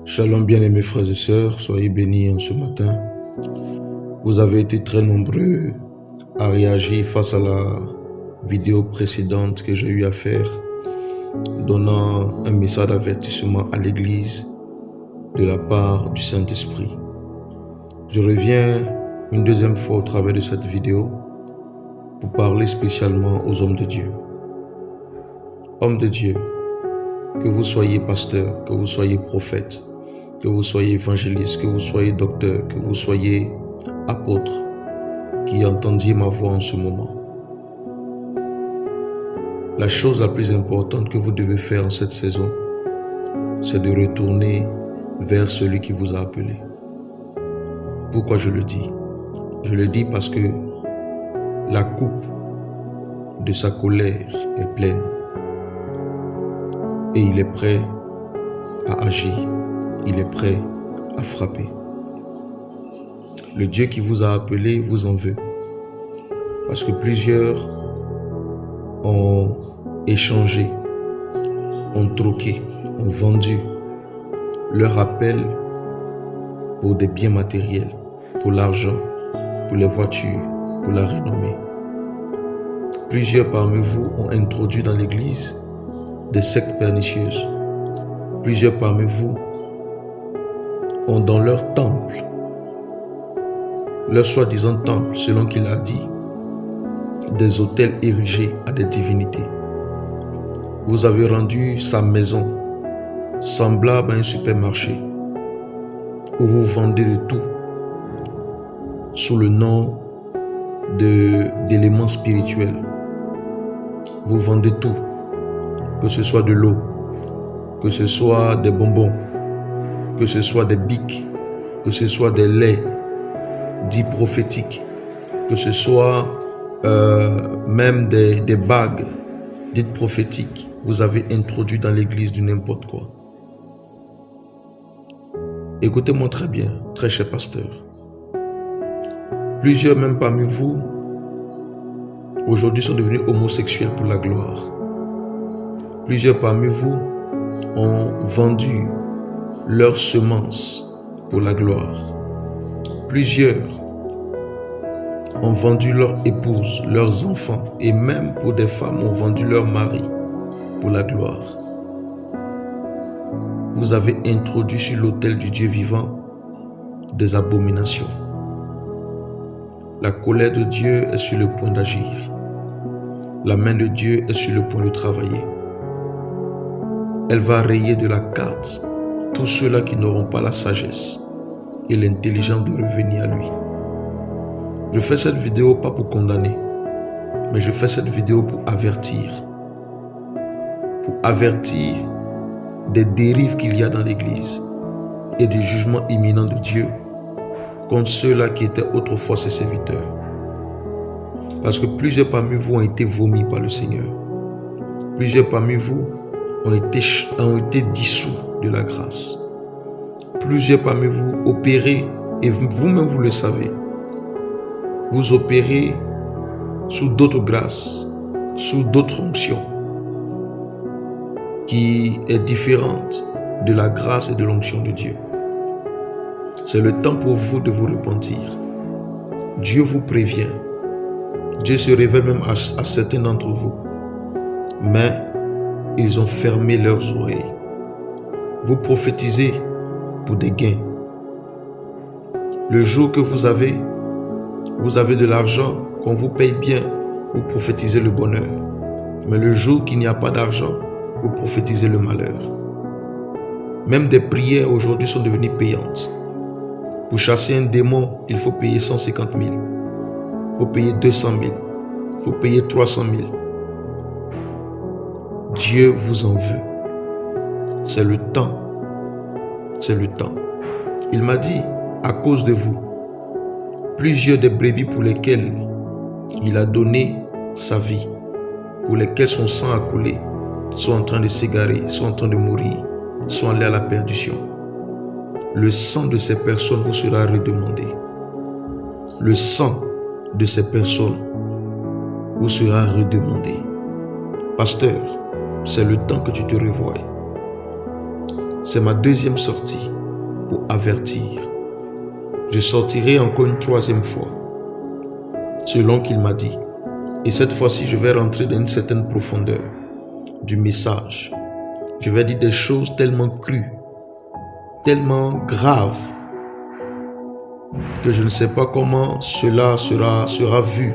Shalom bien-aimés frères et sœurs, soyez bénis en ce matin. Vous avez été très nombreux à réagir face à la vidéo précédente que j'ai eu à faire, donnant un message d'avertissement à l'Église de la part du Saint-Esprit. Je reviens une deuxième fois au travers de cette vidéo pour parler spécialement aux hommes de Dieu. Hommes de Dieu, que vous soyez pasteur, que vous soyez prophète, que vous soyez évangéliste, que vous soyez docteur, que vous soyez apôtre, qui entendiez ma voix en ce moment. La chose la plus importante que vous devez faire en cette saison, c'est de retourner vers celui qui vous a appelé. Pourquoi je le dis? Je le dis parce que la coupe de sa colère est pleine et il est prêt à agir. Il est prêt à frapper. Le Dieu qui vous a appelé vous en veut. Parce que plusieurs ont échangé, ont troqué, ont vendu leur appel pour des biens matériels, pour l'argent, pour les voitures, pour la renommée. Plusieurs parmi vous ont introduit dans l'Église des sectes pernicieuses. Plusieurs parmi vous ont dans leur temple, leur soi-disant temple, selon qu'il a dit, des autels érigés à des divinités. Vous avez rendu sa maison semblable à un supermarché où vous vendez de tout sous le nom d'éléments spirituels. Vous vendez tout, que ce soit de l'eau, que ce soit des bonbons, que ce soit des bics, que ce soit des laits dits prophétiques, que ce soit même des bagues dites prophétiques. Vous avez introduit dans l'église du n'importe quoi. Écoutez-moi très bien, très cher pasteur. Plusieurs même parmi vous aujourd'hui sont devenus homosexuels pour la gloire. Plusieurs parmi vous ont vendu leurs semences pour la gloire. Plusieurs ont vendu leur épouse, leurs enfants, et même pour des femmes ont vendu leur mari pour la gloire. Vous avez introduit sur l'autel du Dieu vivant des abominations. La colère de Dieu est sur le point d'agir. La main de Dieu est sur le point de travailler. Elle va rayer de la carte tous ceux-là qui n'auront pas la sagesse et l'intelligence de revenir à lui. Je fais cette vidéo pas pour condamner, mais je fais cette vidéo pour avertir. Pour avertir des dérives qu'il y a dans l'Église et du jugement imminent de Dieu contre ceux-là qui étaient autrefois ses serviteurs. Parce que plusieurs parmi vous ont été vomis par le Seigneur. Plusieurs parmi vous ont été dissous de la grâce. Plusieurs parmi vous opérez, et vous-même vous le savez, vous opérez sous d'autres grâces, sous d'autres onctions, qui est différente de la grâce et de l'onction de Dieu. C'est le temps pour vous de vous repentir. Dieu vous prévient. Dieu se révèle même à certains d'entre vous. Mais ils ont fermé leurs oreilles. Vous prophétisez pour des gains. Le jour que vous avez de l'argent, qu'on vous paye bien, vous prophétisez le bonheur. Mais le jour qu'il n'y a pas d'argent, vous prophétisez le malheur. Même des prières aujourd'hui sont devenues payantes. Pour chasser un démon, il faut payer 150 000. Il faut payer 200 000. Il faut payer 300 000. Dieu vous en veut. C'est le temps. C'est le temps. Il m'a dit, à cause de vous, plusieurs des brebis pour lesquelles il a donné sa vie, pour lesquelles son sang a coulé, sont en train de s'égarer, sont en train de mourir, sont allés à la perdition. Le sang de ces personnes vous sera redemandé. Le sang de ces personnes vous sera redemandé. Pasteur, c'est le temps que tu te revoies. C'est ma deuxième sortie pour avertir. Je sortirai encore une troisième fois, selon qu'il m'a dit. Et cette fois-ci, je vais rentrer dans une certaine profondeur du message. Je vais dire des choses tellement crues, tellement graves, que je ne sais pas comment cela sera vu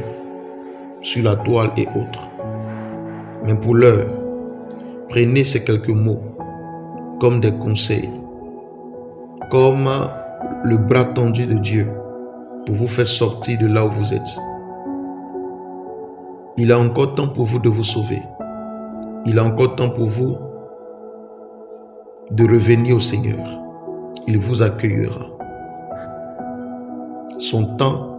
sur la toile et autres. Mais pour l'heure, prenez ces quelques mots comme des conseils, comme le bras tendu de Dieu pour vous faire sortir de là où vous êtes. Il a encore temps pour vous de vous sauver. Il a encore temps pour vous de revenir au Seigneur. Il vous accueillera. Son temps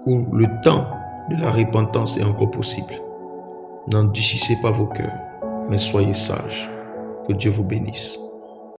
ou le temps de la repentance est encore possible. N'endurcissez pas vos cœurs, mais soyez sages. Que Dieu vous bénisse.